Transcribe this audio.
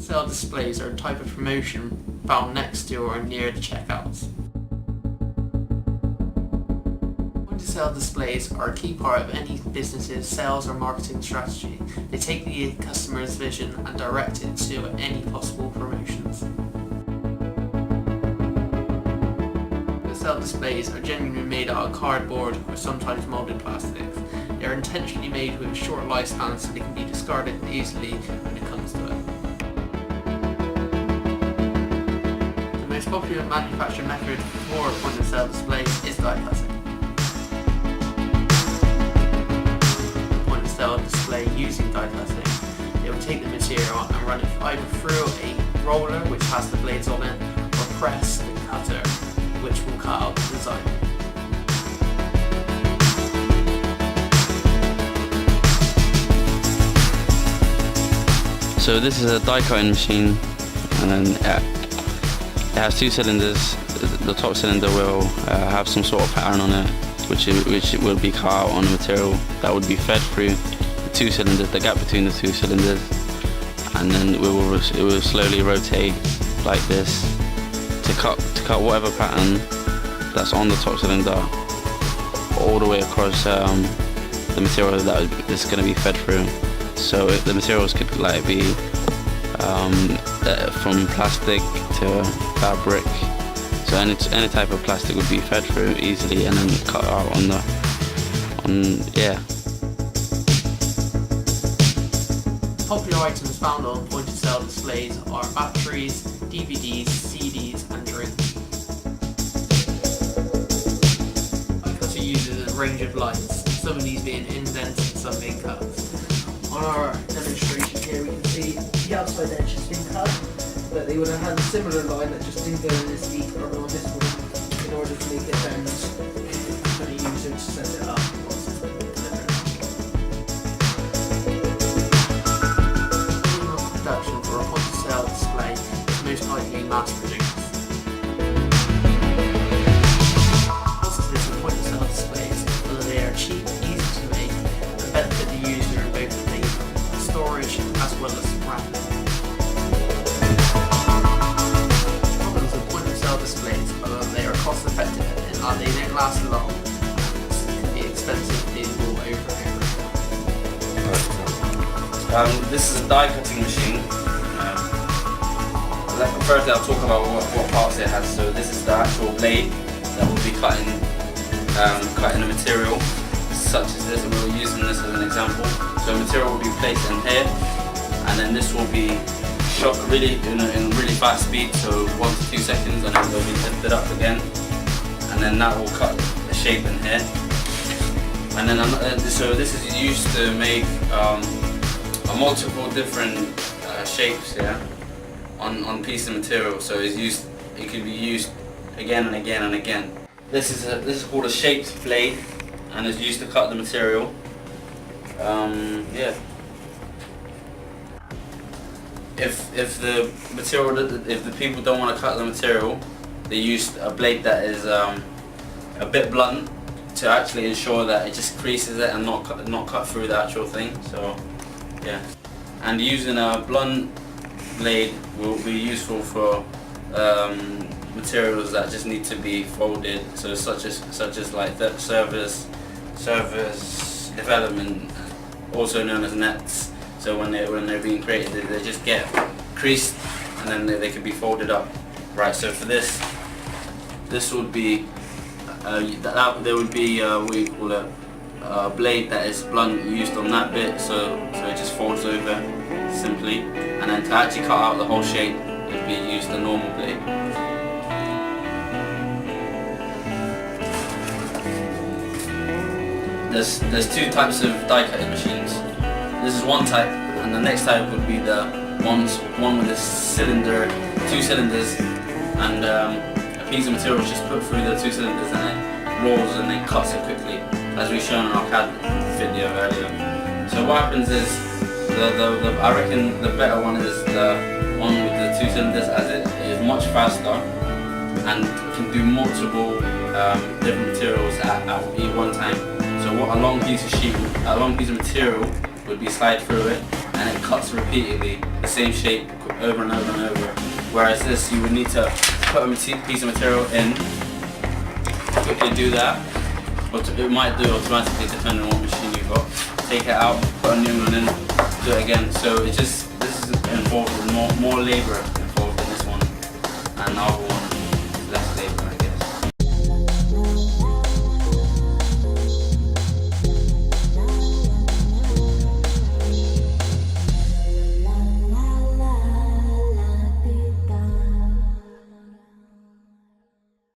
Point-of-sale displays are a type of promotion found next to or near the checkouts. Point-of-sale displays are a key part of any business's sales or marketing strategy. They take the customer's vision and direct it to any possible promotions. Point-of-sale displays are generally made out of cardboard or sometimes molded plastics. They are intentionally made with short lifespans so they can be discarded easily when it comes to it. The most popular manufacturing method for point-of-sale displays is die cutting. Point-of-sale display using die cutting, they will take the material and run it either through a roller which has the blades on it, or press the cutter which will cut out the design. So this is a die cutting machine, and then it has two cylinders. The top cylinder will have some sort of pattern on it, which will be cut out on the material that would be fed through the two cylinders, the gap between the two cylinders, and then it will slowly rotate like this to cut whatever pattern that's on the top cylinder all the way across the material that is going to be fed through. So the materials could like be from plastic to fabric. So any type of plastic would be fed through easily and then cut out yeah. Popular items found on point-of-sale displays are batteries, DVDs, CDs and drinks. Die cutter uses a range of lines, some of these being indents and some being cut. On our demonstration here we can see the outside edge has been cut, but they would have had a similar line that just didn't go in this deep or on this one in order to make it bend for the user to set it up once it's been delivered. Production for a point-of-sale display is most likely mass produced. Positives of point-of-sale displays are that they are cheap, easy to make, and benefit the user in both storage as well as wrapping. Problems with point-of-sale displays are that they are cost effective and that they don't last long and can be expensive being bought over and over. This is a die cutting machine. Firstly I'll talk about what parts it has. So this is the actual blade that will be cutting the material such as this, and we're using this as an example. So the material will be placed in here, and then this will be shot really in really fast speed, so 1 to 2 seconds, and then they'll be lifted up again, and then that will cut the shape in here. And then so this is used to make multiple different shapes, yeah, on piece of material. So it can be used again and again and again. This is called a shaped blade, and is used to cut the material. Yeah. If the people don't want to cut the material, they use a blade that is a bit blunt to actually ensure that it just creases it and not cut through the actual thing. So yeah. And using a blunt blade will be useful for materials that just need to be folded. So such as like the service development, also known as nets. So when they're being created, they just get creased and then they can be folded up. Right. So for this would be there would be what you call it, a blade that is blunt used on that bit. So it just folds over simply, and then to actually cut out the whole shape, it would be used a normal blade. There's two types of die cutting machines. This is one type, and the next type would be the one with a cylinder, two cylinders, and a piece of material is just put through the two cylinders and it rolls and then cuts it quickly, as we've shown in our CAD video earlier. So what happens is, I reckon the better one is the one with the two cylinders, as it is much faster and can do multiple different materials at one time. So what a long piece of material would be slide through it, and it cuts repeatedly the same shape over and over and over. Whereas this, you would need to put a piece of material in, quickly do that, or it might do automatically depending on what machine you've got. Take it out, put a new one in, do it again. So this is involved with more labour involved in this one and the other one.